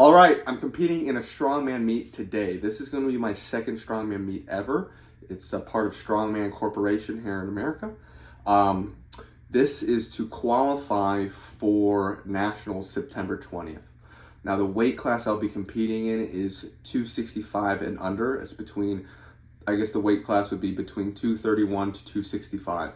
All right, I'm competing in a strongman meet today. This is going to be my second strongman meet ever. It's a part of Strongman Corporation here in America. This is to qualify for Nationals September 20th. Now the weight class I'll be competing in is 265 and under. It's between, I guess the weight class would be between 231 to 265.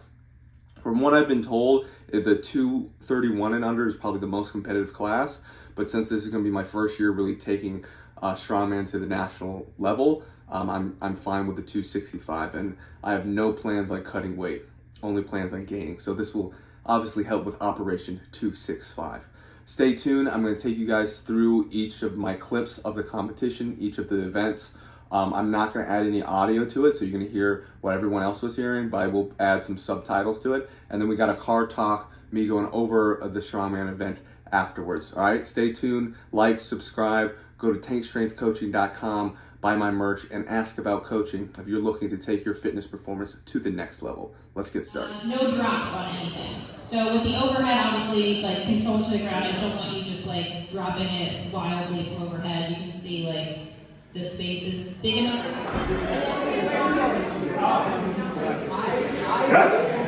From what I've been told, the 231 and under is probably the most competitive class. But since this is going to be my first year really taking strongman to the national level, I'm fine with the 265, and I have no plans on cutting weight, only plans on gaining. So this will obviously help with Operation 265. Stay tuned. I'm going to take you guys through each of my clips of the competition, each of the events. I'm not going to add any audio to it, so you're going to hear what everyone else was hearing, but I will add some subtitles to it. And then we got a car talk, me going over the strongman event afterwards. All right, stay tuned, like, subscribe, go to tankstrengthcoaching.com, buy my merch, and ask about coaching if you're looking to take your fitness performance to the next level. Let's get started. No drops on anything. So with the overhead, obviously, like control to the ground. I just don't want you just like dropping it wildly from overhead. You can see like the space is big enough.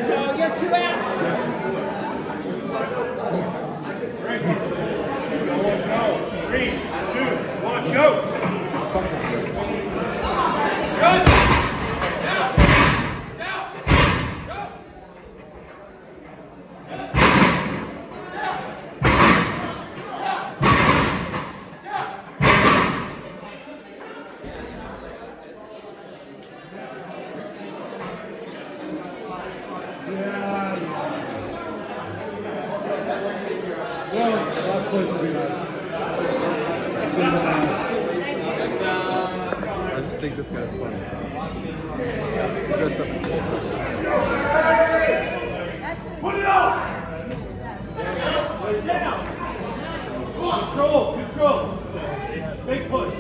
No, you're too out. Three, 2, 1, go! Last place would be nice. I just think this guy's funny. So. Dressed up as cool. Put it up! Control! Take push.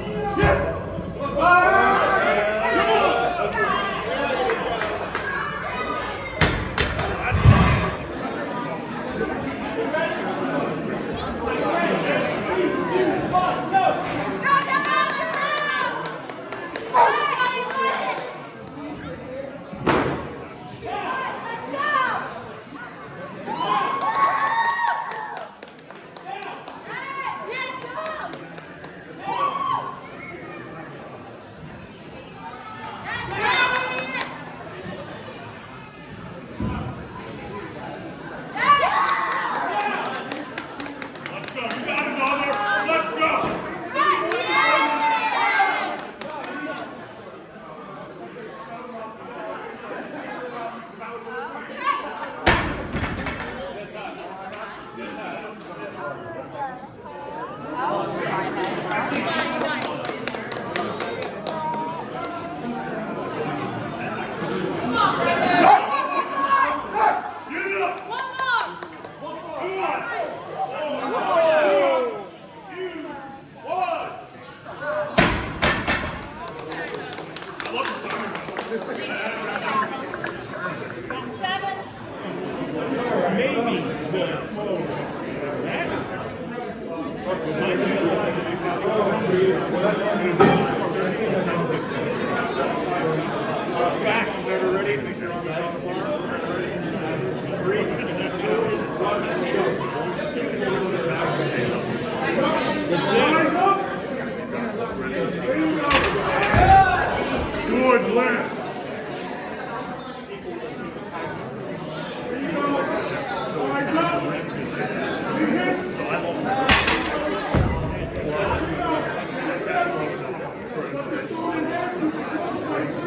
Good left.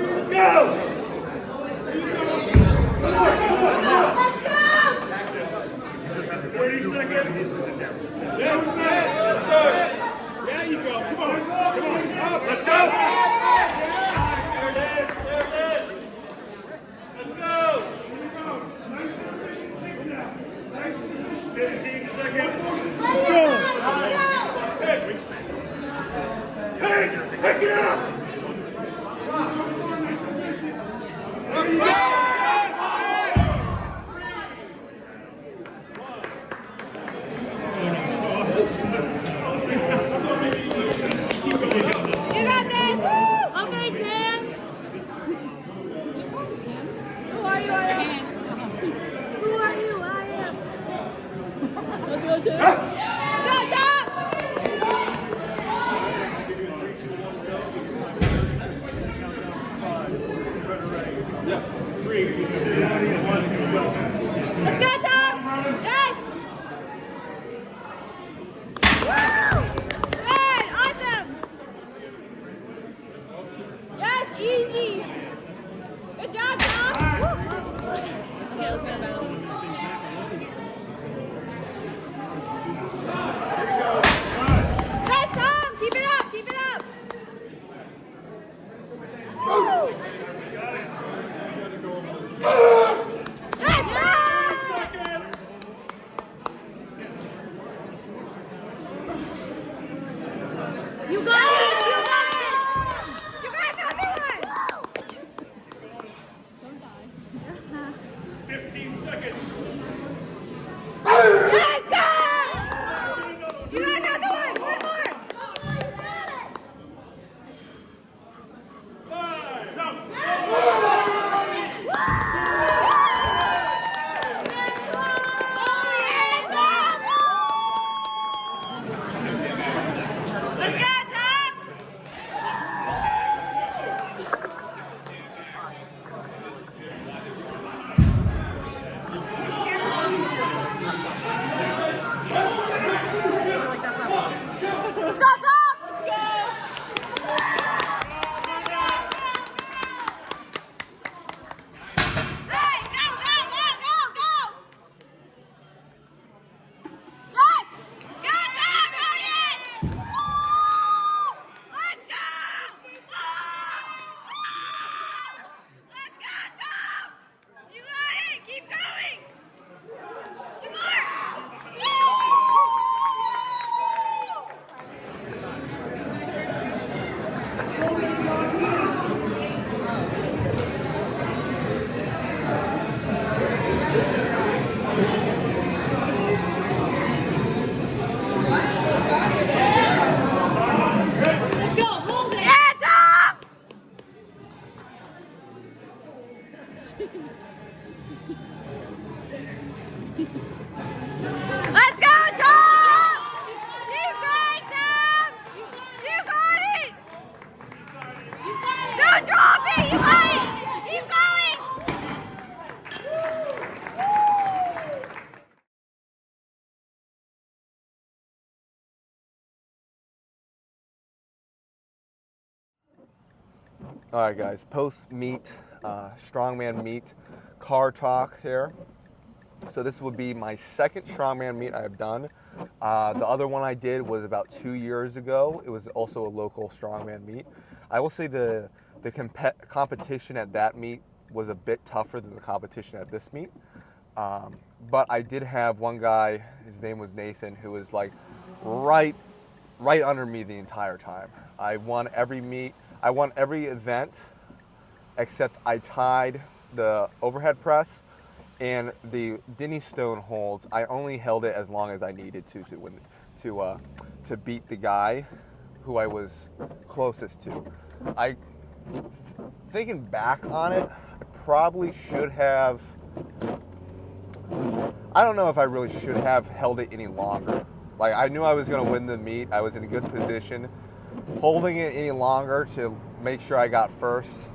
Let's go! 30 seconds. Yeah, you go. Come on. Stop. Let's go! There it is. Let's go! Nice and efficient. Take it now. Nice and efficient. 15 seconds. Hey, pick it up. Nice and efficient. Let's go. Let's go, Tom! Let's go, Tom! Hey, go, go, go, go, go! Yes! Go, Tom! Oh, yes! Woo! Let's go! Woo! Let's go, Tom! You got it! Keep going! One more! Woo! Yeah, Tom! Let's go, Tom! You got it, Tom! You got it! Don't drop it! You got it! Keep going! All right, guys, post-meet, strongman meet, car talk here. So this would be my second strongman meet I've done. The other one I did was about 2 years ago. It was also a local strongman meet. I will say the competition at that meet was a bit tougher than the competition at this meet. But I did have one guy, his name was Nathan, who was like right under me the entire time. I won every meet. I won every event except I tied the overhead press and the Denny stone holds. I only held it as long as I needed to beat the guy who I was closest to. Thinking back on it, I probably should have. I don't know if I really should have held it any longer. Like, I knew I was going to win the meet. I was in a good position. Holding it any longer to make sure I got first.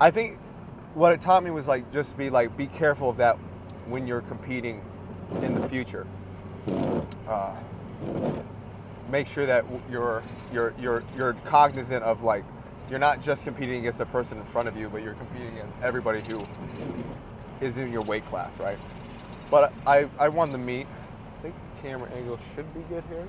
I think what it taught me was like just be careful of that when you're competing in the future. Make sure that you're cognizant of like you're not just competing against the person in front of you, but you're competing against everybody who is in your weight class, right? But I won the meet. I think the camera angle should be good here.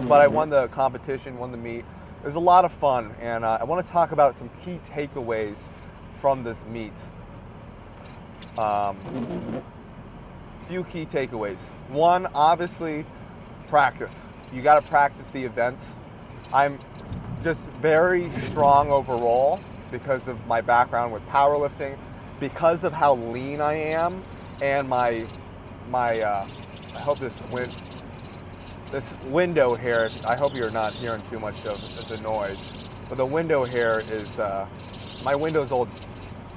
But I won the competition, won the meet. It was a lot of fun, and I want to talk about some key takeaways from this meet. Few key takeaways. One, obviously, practice. You got to practice the events. I'm just very strong overall because of my background with powerlifting, because of how lean I am, and my I hope this window here, I hope you're not hearing too much of the noise, but the window here is, my window's old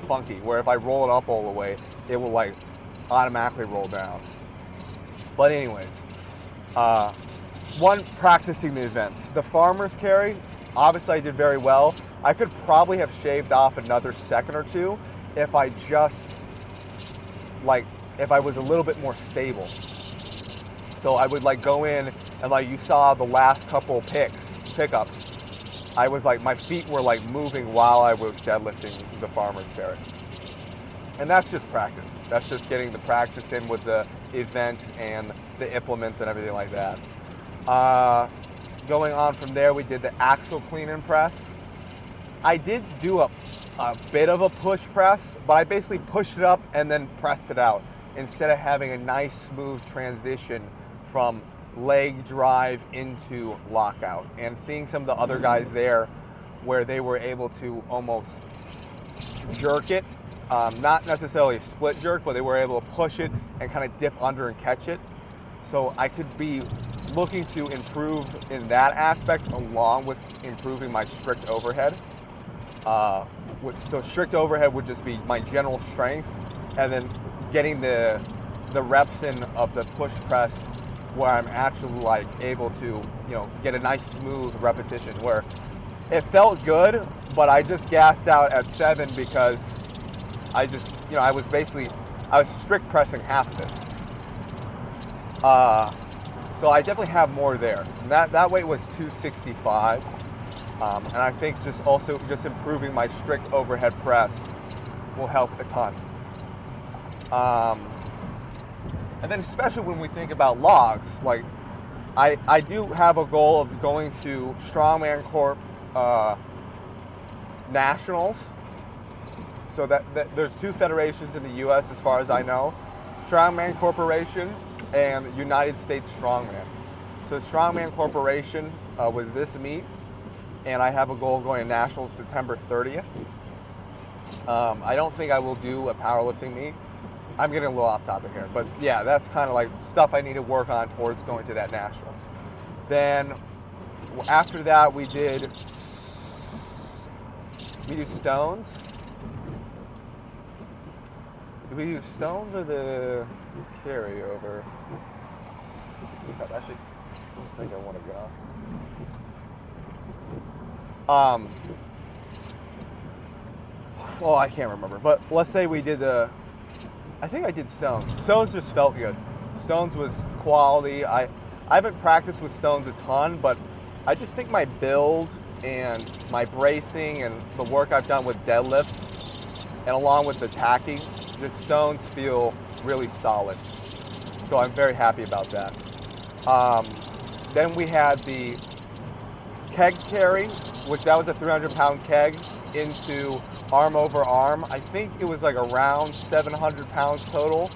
funky, where if I roll it up all the way, it will like automatically roll down. But anyways, one, practicing the events. The farmer's carry, obviously I did very well. I could probably have shaved off another second or two if I just, if I was a little bit more stable. So I would like go in and like you saw the last couple pickups, I was like, my feet were like moving while I was deadlifting the farmer's carry. And that's just practice. That's just getting the practice in with the events and the implements and everything like that. Going on from there, we did the axle clean and press. I did do a bit of a push press, but I basically pushed it up and then pressed it out instead of having a nice smooth transition from leg drive into lockout. And seeing some of the other guys there where they were able to almost jerk it, not necessarily a split jerk, but they were able to push it and kind of dip under and catch it. So I could be looking to improve in that aspect along with improving my strict overhead. So strict overhead would just be my general strength, and then getting the reps in of the push press where I'm actually like able to, you know, get a nice smooth repetition where it felt good, but I just gassed out at 7 because I just, you know, I was strict pressing half of it. So I definitely have more there. And that weight was 265. And I think just improving my strict overhead press will help a ton. And then especially when we think about logs, like I do have a goal of going to Strongman Corp Nationals. So that there's 2 federations in the U.S. as far as I know, Strongman Corporation and United States Strongman. So Strongman Corporation was this meet, and I have a goal of going to Nationals September 30th. I don't think I will do a powerlifting meet. I'm getting a little off topic here, but yeah, that's kind of like stuff I need to work on towards going to that Nationals. Then after that, we do stones. Did we do stones or the carryover? Actually, I think I want to get off. Well, I can't remember, but let's say we did I think I did stones. Stones just felt good. Stones was quality. I haven't practiced with stones a ton, but I just think my build and my bracing and the work I've done with deadlifts and along with the tacking, the stones feel really solid. So I'm very happy about that. Then we had the keg carry, which that was a 300-pound keg into arm over arm. I think it was like around 700 pounds total.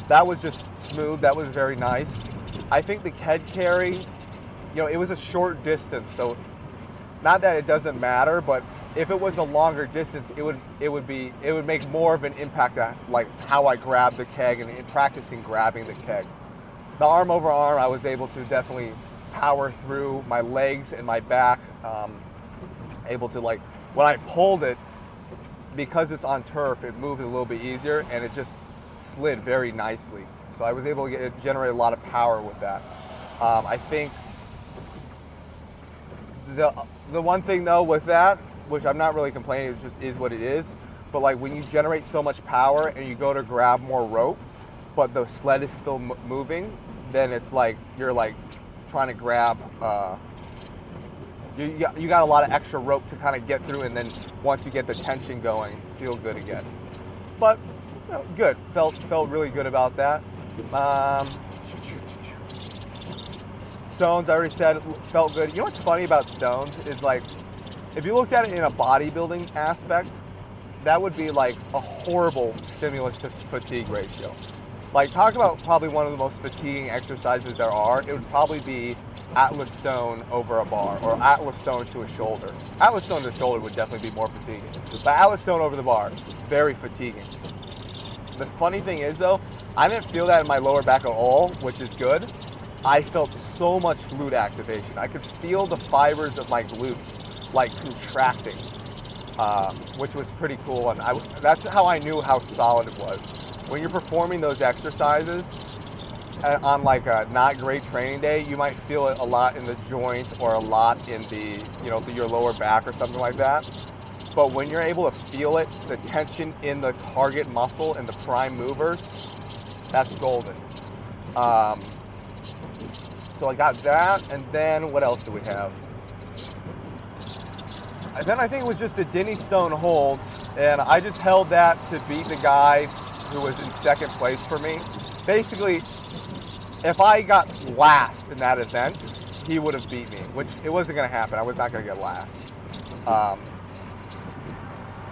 That was just smooth. That was very nice. I think the keg carry, you know, it was a short distance, so not that it doesn't matter, but if it was a longer distance, it would make more of an impact on like how I grab the keg and in practicing grabbing the keg. The arm over arm, I was able to definitely power through my legs and my back. Able to, like, when I pulled it, because it's on turf, it moved a little bit easier and it just slid very nicely. So I was able to generate a lot of power with that. I think the one thing though with that, which I'm not really complaining, it just is what it is, but like when you generate so much power and you go to grab more rope, but the sled is still moving, then it's like you're like trying to grab, you got a lot of extra rope to kind of get through, and then once you get the tension going, feel good again. But you know, good, felt really good about that. Stones, I already said, felt good. You know what's funny about stones is like, if you looked at it in a bodybuilding aspect, that would be like a horrible stimulus to fatigue ratio. Like, talk about probably one of the most fatiguing exercises there are. It would probably be Atlas stone over a bar, or Atlas stone to a shoulder. Atlas stone to a shoulder would definitely be more fatiguing. But Atlas stone over the bar, very fatiguing. The funny thing is though, I didn't feel that in my lower back at all, which is good. I felt so much glute activation. I could feel the fibers of my glutes like contracting, which was pretty cool. And that's how I knew how solid it was. When you're performing those exercises on like a not great training day, you might feel it a lot in the joint or a lot in the, you know, your lower back or something like that. But when you're able to feel it, the tension in the target muscle and the prime movers, that's golden. So I got that, and then what else do we have? And then I think it was just the Denny Stone holds, and I just held that to beat the guy who was in second place for me. Basically, if I got last in that event, he would have beat me, which it wasn't going to happen. I was not going to get last.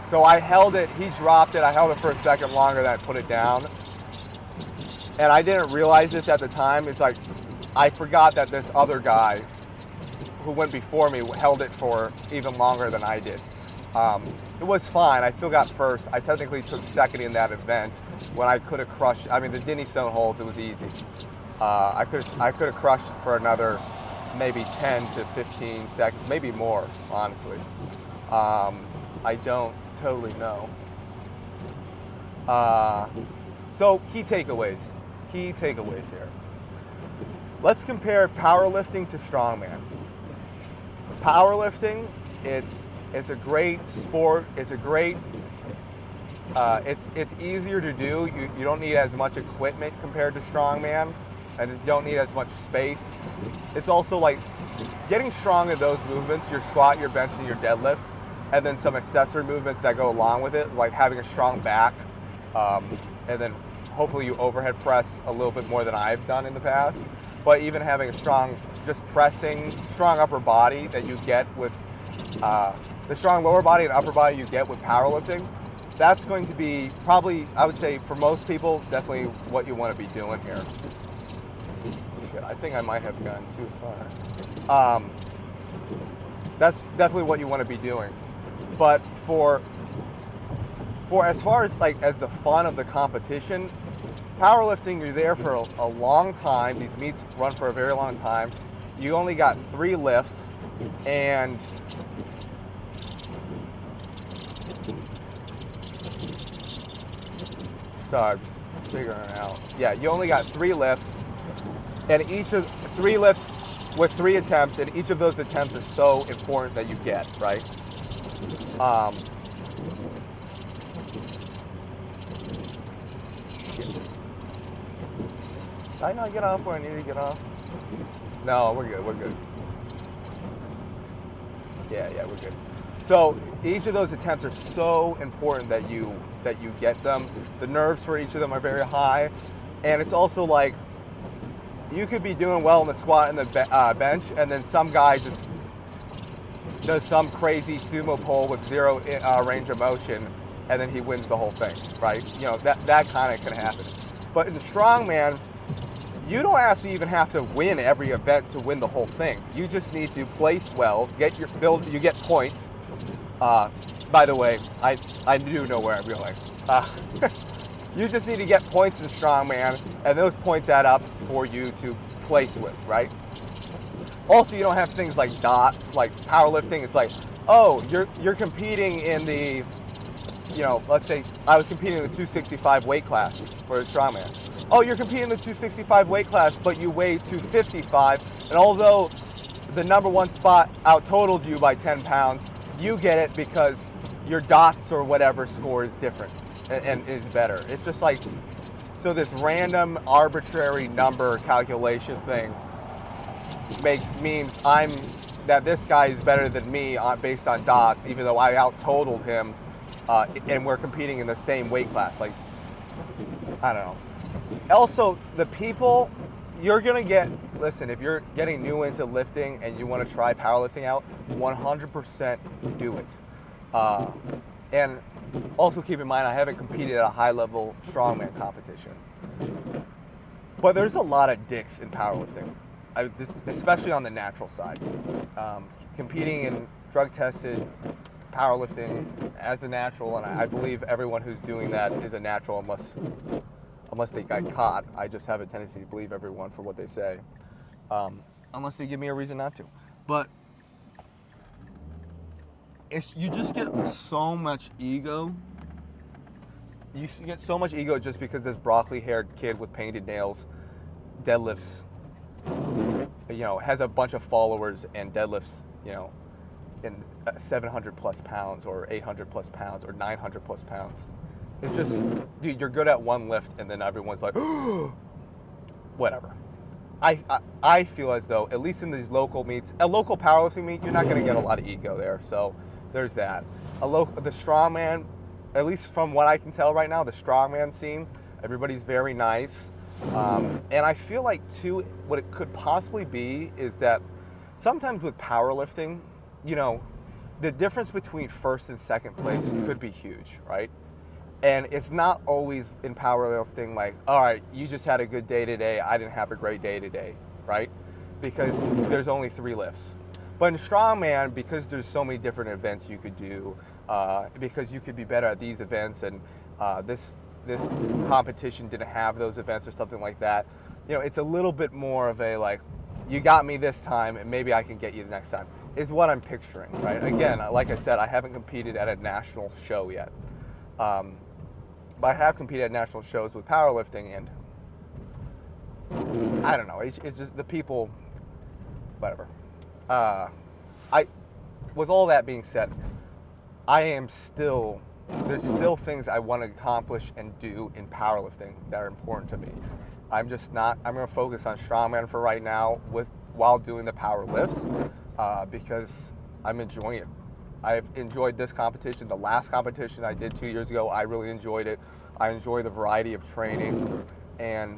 So I held it, he dropped it, I held it for a second longer than I put it down. And I didn't realize this at the time. It's like, I forgot that this other guy who went before me held it for even longer than I did. It was fine, I still got first. I technically took second in that event when I could have crushed, I mean the Denny Stone holds, it was easy. I could have crushed it for another maybe 10 to 15 seconds, maybe more, honestly. I don't totally know. So key takeaways here. let's compare powerlifting to strongman. Powerlifting, it's a great sport. It's a great, it's easier to do. You don't need as much equipment compared to strongman, and you don't need as much space. It's also like getting strong in those movements, your squat, your bench, and your deadlift, and then some accessory movements that go along with it, like having a strong back, and then hopefully you overhead press a little bit more than I've done in the past. But even having a strong, just pressing, strong upper body that you get with the strong lower body and upper body you get with powerlifting, that's going to be probably, I would say for most people, definitely what you want to be doing here. Shit, I think I might have gone too far. That's definitely what you want to be doing. But for as far as like as the fun of the competition, powerlifting, you're there for a long time. These meets run for a very long time. You only got 3 lifts, and sorry, I'm just figuring it out. Yeah, you only got 3 lifts, and each of 3 lifts with 3 attempts, and each of those attempts are so important that you get, right? Shit. Did I not get off where I needed to get off? No, we're good. Yeah, we're good. So each of those attempts are so important that you get them. The nerves for each of them are very high, and it's also like you could be doing well in the squat and the bench, and then some guy just does some crazy sumo pull with 0 range of motion, and then he wins the whole thing, right? You know, that kind of can happen. But in strongman, you don't actually even have to win every event to win the whole thing. You just need to place well, you get points. By the way, I do know where I'm going. You just need to get points in strongman, and those points add up for you to place with, right? Also, you don't have things like dots. Like powerlifting, it's like, oh, you're competing in the, you know, let's say I was competing in the 265 weight class for a strongman. Oh, you're competing in the 265 weight class, but you weigh 255, and although the number 1 spot out-totaled you by 10 pounds, you get it because your dots or whatever score is different and is better. It's just like, so this random arbitrary number calculation thing means that this guy is better than me based on dots, even though I out-totaled him, and we're competing in the same weight class. Like, I don't know. Also, the people, you're gonna get, listen, if you're getting new into lifting and you want to try powerlifting out, 100% do it. And also keep in mind, I haven't competed at a high-level strongman competition. But there's a lot of dicks in powerlifting, especially on the natural side. Competing in drug-tested powerlifting as a natural, and I believe everyone who's doing that is a natural unless they got caught. I just have a tendency to believe everyone for what they say, unless they give me a reason not to. But you just get so much ego. You get so much ego just because this broccoli-haired kid with painted nails deadlifts, you know, has a bunch of followers and deadlifts, you know, in 700 plus pounds or 800 plus pounds or 900 plus pounds. It's just, dude, you're good at one lift and then everyone's like, whatever. I feel as though, at least in these local meets, a local powerlifting meet, you're not going to get a lot of ego there. So there's that. The strongman, at least from what I can tell right now, the strongman scene, everybody's very nice. And I feel like, too, what it could possibly be is that sometimes with powerlifting, you know, the difference between first and second place could be huge, right? And it's not always in powerlifting like, all right, you just had a good day today, I didn't have a great day today, right? Because there's only 3 lifts. But in strongman, because there's so many different events you could do, because you could be better at these events, and this competition didn't have those events or something like that, you know, it's a little bit more of a like, you got me this time, and maybe I can get you the next time, is what I'm picturing, right? Again, like I said, I haven't competed at a national show yet. But I have competed at national shows with powerlifting, and I don't know. It's just the people, whatever. With all that being said, there's still things I want to accomplish and do in powerlifting that are important to me. I'm going to focus on strongman for right now while doing the power lifts because I'm enjoying it. I've enjoyed this competition. The last competition I did 2 years ago, I really enjoyed it. I enjoy the variety of training. And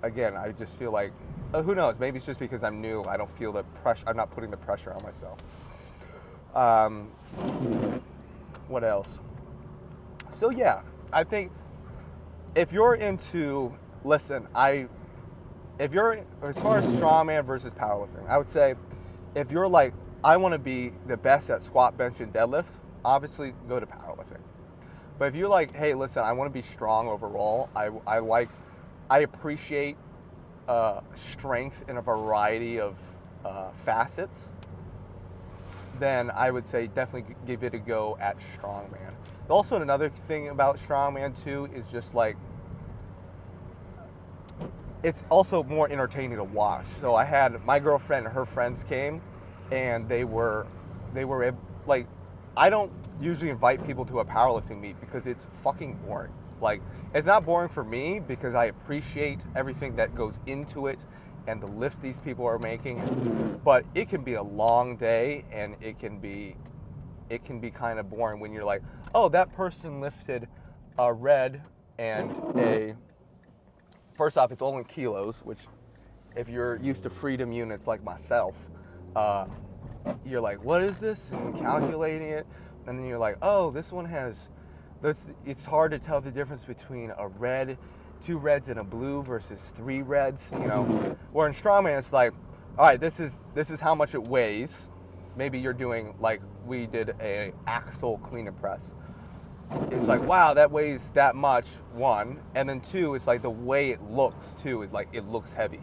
again, I just feel like, who knows, maybe it's just because I'm new. I don't feel the pressure. I'm not putting the pressure on myself. What else? So yeah, I think if you're into, as far as strongman versus powerlifting, I would say if you're like, I want to be the best at squat, bench, and deadlift, obviously go to powerlifting. But if you're like, hey, listen, I want to be strong overall, I appreciate strength in a variety of facets, then I would say definitely give it a go at strongman. Also, another thing about strongman too is just like, it's also more entertaining to watch. So I had my girlfriend and her friends came, and they were like, I don't usually invite people to a powerlifting meet because it's fucking boring. Like, it's not boring for me because I appreciate everything that goes into it and the lifts these people are making. But it can be a long day, and it can be kind of boring when you're like, oh, that person lifted a red and a, first off, it's all in kilos, which if you're used to freedom units like myself, you're like, what is this? And calculating it, and then you're like, oh, this one has, it's hard to tell the difference between a red, 2 reds and a blue versus 3 reds, you know. Where in strongman, it's like, all right, this is how much it weighs. Maybe you're doing, like we did a axle clean and press. It's like, wow, that weighs that much, 1. And then 2, it's like the way it looks too, is like it looks heavy.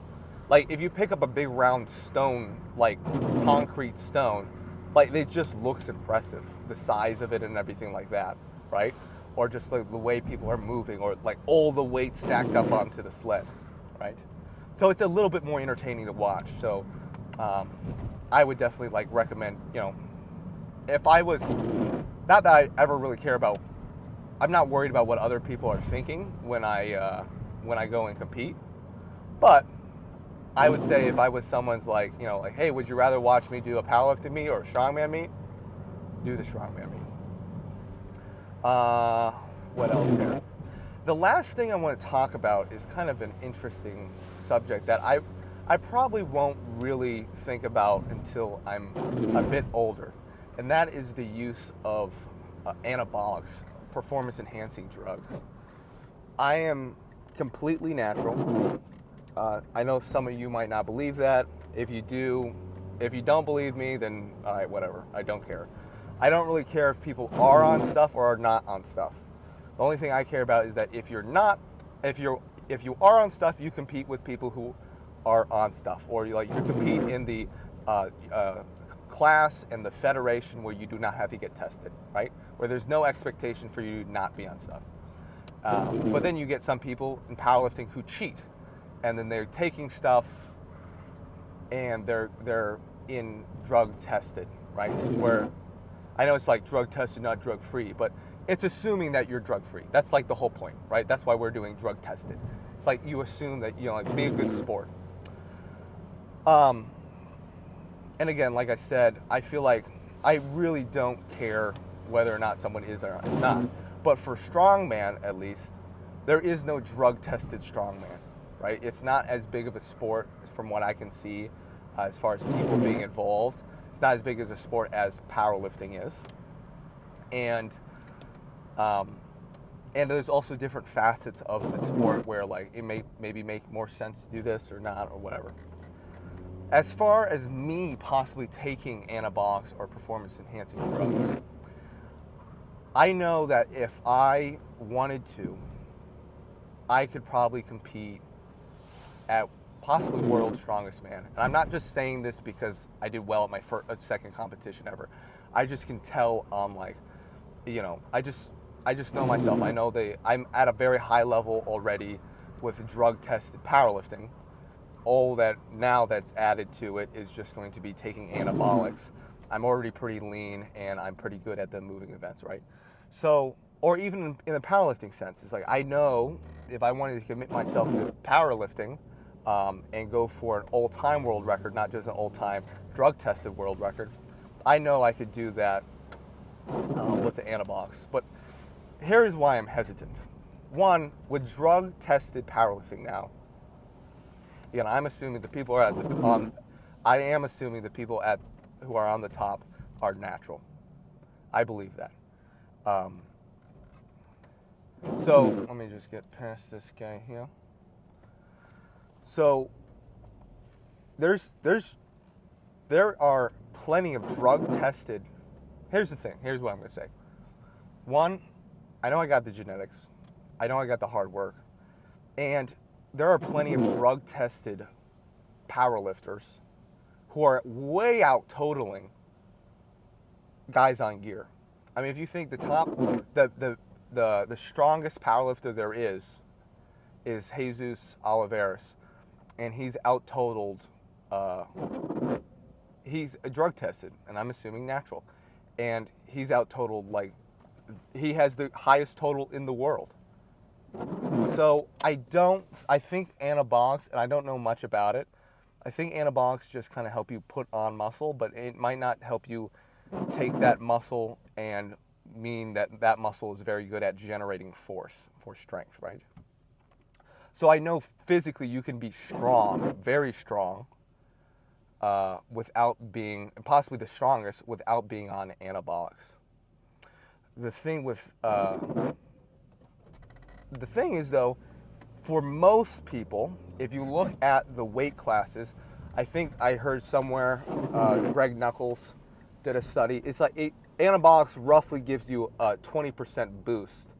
Like if you pick up a big round stone, like concrete stone, like it just looks impressive. The size of it and everything like that, right? Or just like the way people are moving, or like all the weight stacked up onto the sled, right? So it's a little bit more entertaining to watch. So I would definitely like recommend, you know, if I was, not that I ever really care about, I'm not worried about what other people are thinking when I go and compete, but I would say if I was someone's like, you know, like, hey, would you rather watch me do a powerlifting meet or a strongman meet? Do the strongman meet. What else here? The last thing I want to talk about is kind of an interesting subject that I probably won't really think about until I'm a bit older, and that is the use of anabolics, performance enhancing drugs. I am completely natural. I know some of you might not believe that. If you don't believe me, then all right, whatever. I don't care. I don't really care if people are on stuff or are not on stuff. The only thing I care about is that if you are on stuff, you compete with people who are on stuff, or you compete in the class and the federation where you do not have to get tested, right? Where there's no expectation for you to not be on stuff. But then you get some people in powerlifting who cheat, and then they're taking stuff and they're in drug tested, right? Where I know it's like drug tested, not drug free, but it's assuming that you're drug free. That's like the whole point, right? That's why we're doing drug tested. It's like you assume that, you know, like, be a good sport. And again, like I said, I feel like I really don't care whether or not someone is or is not. But for strongman, at least, there is no drug tested strongman, right? It's not as big of a sport from what I can see as far as people being involved. It's not as big as a sport as powerlifting is. And there's also different facets of the sport where like it may maybe make more sense to do this or not or whatever. As far as me possibly taking anabolics or performance enhancing drugs, I know that if I wanted to, I could probably compete at possibly world's strongest man. And I'm not just saying this because I did well at my second competition ever. I just can tell like, you know, I just know myself. I know I'm at a very high level already with drug tested powerlifting. all that now that's added to it is just going to be taking anabolics. I'm already pretty lean and I'm pretty good at the moving events, right? So, or even in the powerlifting sense, it's like I know if I wanted to commit myself to powerlifting and go for an all-time world record, not just an all-time drug-tested world record, I know I could do that with the anabolics. But here's why I'm hesitant. One, with drug-tested powerlifting now, again, I'm assuming the people are at the, I am assuming the people at who are on the top are natural. I believe that. So let me just get past this guy here. So there are plenty of drug-tested. Here's the thing. Here's what I'm going to say. One, I know I got the genetics. I know I got the hard work. And there are plenty of drug-tested powerlifters who are way out totaling guys on gear. I mean, if you think the top, the strongest powerlifter there is Jesus Oliveras, and he's out totaled. He's drug tested, and I'm assuming natural, and he's out totaled like he has the highest total in the world. So I think anabolics, and I don't know much about it. I think anabolics just kind of help you put on muscle, but it might not help you take that muscle and mean that that muscle is very good at generating force for strength, right? So I know physically you can be strong, very strong, without being, possibly the strongest, without being on anabolics. The thing is though, for most people, if you look at the weight classes, I think I heard somewhere, Greg Knuckles did a study. It's like anabolics roughly gives you a 20% boost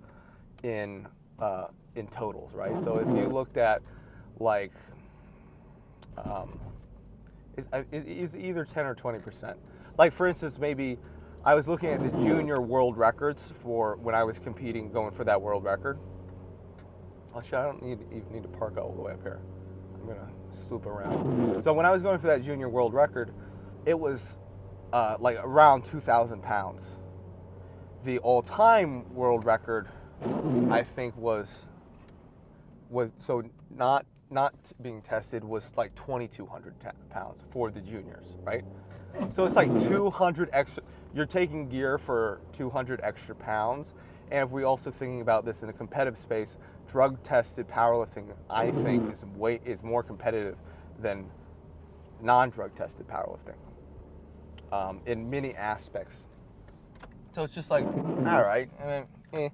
in totals, right? So if you looked at like, it's either 10 or 20%. Like for instance, maybe I was looking at the junior world records for when I was competing, going for that world record. Actually, I don't even need to park all the way up here. I'm gonna swoop around. So when I was going for that junior world record, it was like around 2,000 pounds. The all-time world record, I think, was so not being tested was like 2,200 pounds for the juniors, right? So it's like 200 extra. You're taking gear for 200 extra pounds. And if we also thinking about this in a competitive space, drug-tested powerlifting, I think, is more competitive than non-drug-tested powerlifting in many aspects. So it's just like, all right, and then,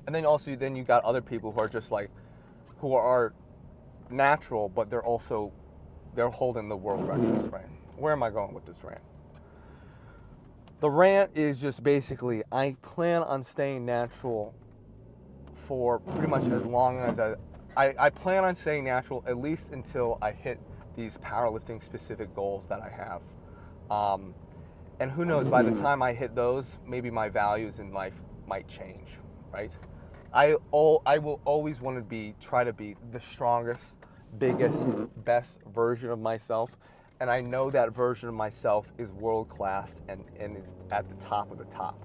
and then also you got other people who are just like, who are natural, but they're holding the world records, right? Where am I going with this rant? The rant is just basically, I plan on staying natural for pretty much as long as I plan on staying natural at least until I hit these powerlifting specific goals that I have. And who knows, by the time I hit those, maybe my values in life might change, right? I will always want to try to be the strongest, biggest, best version of myself. And I know that version of myself is world class and is at the top of the top.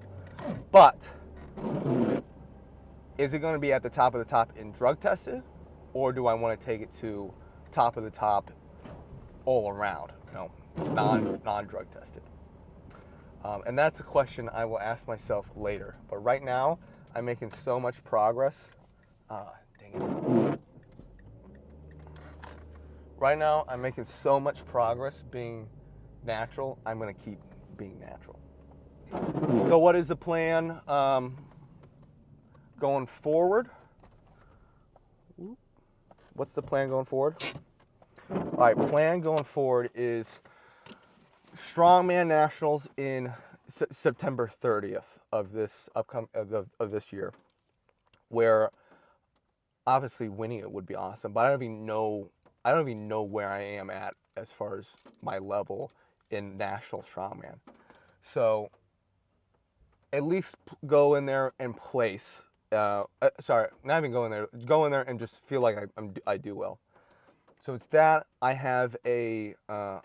But is it going to be at the top of the top in drug tested, or do I want to take it to top of the top all around, non-drug tested? And that's a question I will ask myself later. But right now, I'm making so much progress. Dang it. Right now, I'm making so much progress being natural. I'm going to keep being natural. So what is the plan going forward? What's the plan going forward? All right, plan going forward is Strongman Nationals in September 30th of this of this year, where obviously winning it would be awesome, but I don't even know where I am at as far as my level in national strongman. So at least go in there and place. Sorry, not even go in there. Go in there and just feel like I do well. So it's that. I have a,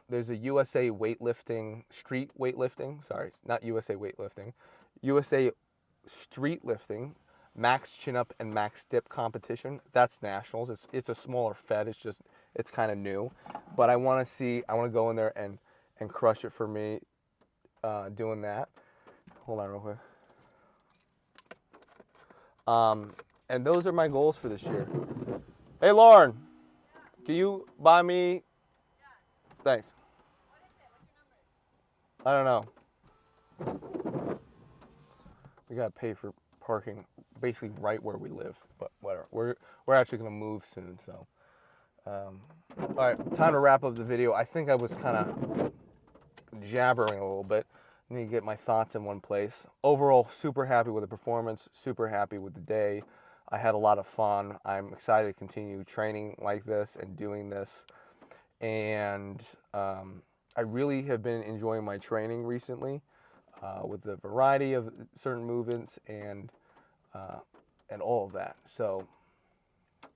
there's a USA weightlifting, street weightlifting, sorry, it's not USA weightlifting, USA street lifting, max chin up and max dip competition. That's nationals. It's a smaller fed. It's kind of new. But I want to go in there and crush it for me doing that. Hold on real quick. And those are my goals for this year. Hey, Lauren. Can you buy me? Thanks. I don't know. We gotta pay for parking basically right where we live, but whatever. We're actually gonna move soon, so. All right, time to wrap up the video. I think I was kind of jabbering a little bit. I need to get my thoughts in one place. Overall, super happy with the performance. Super happy with the day. I had a lot of fun. I'm excited to continue training like this and doing this. And I really have been enjoying my training recently with the variety of certain movements and all of that. So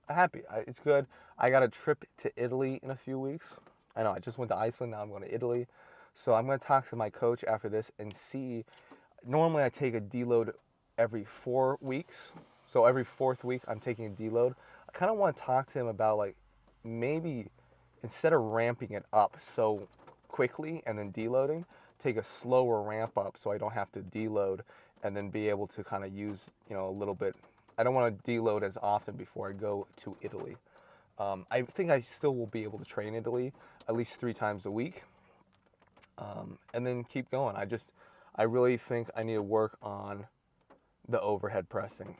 I'm happy. It's good. I got a trip to Italy in a few weeks. I know I just went to Iceland. Now I'm going to Italy. So I'm going to talk to my coach after this and see. Normally I take a deload every 4 weeks. So every 4th week, I'm taking a deload. I kind of want to talk to him about, like, maybe instead of ramping it up so quickly and then deloading, take a slower ramp up so I don't have to deload and then be able to kind of use, a little bit. I don't want to deload as often before I go to Italy. I think I still will be able to train Italy at least 3 times a week and then keep going. I really think I need to work on the overhead pressing.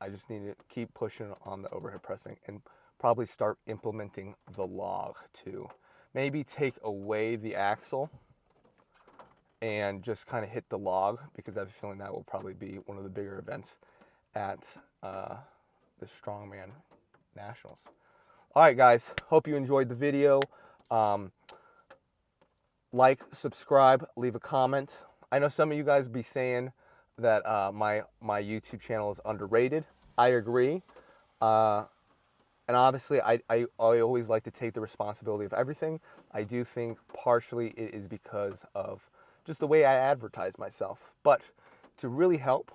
I just need to keep pushing on the overhead pressing and probably start implementing the log too. Maybe take away the axle and just kind of hit the log, because I have a feeling that will probably be one of the bigger events at the Strongman Nationals. All right, guys. Hope you enjoyed the video. Like, subscribe, leave a comment. I know some of you guys be saying that my YouTube channel is underrated. I agree. And obviously, I always like to take the responsibility of everything. I do think partially it is because of just the way I advertise myself. But to really help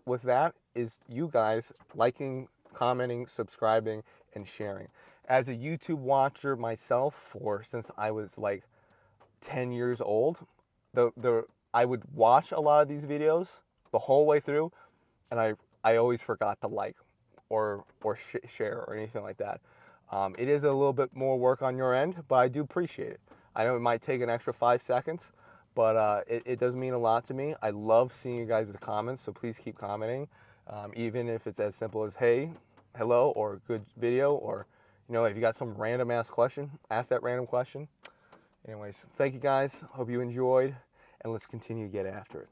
with that is you guys liking, commenting, subscribing, and sharing. As a YouTube watcher myself since I was like 10 years old, I would watch a lot of these videos the whole way through, and I always forgot to like or share or anything like that. It is a little bit more work on your end, but I do appreciate it. I know it might take an extra 5 seconds, but it does mean a lot to me. I love seeing you guys in the comments, so please keep commenting, even if it's as simple as hey, hello, or good video, or if you got some random ass question, ask that random question. Anyways, thank you guys. Hope you enjoyed, and let's continue to get after it.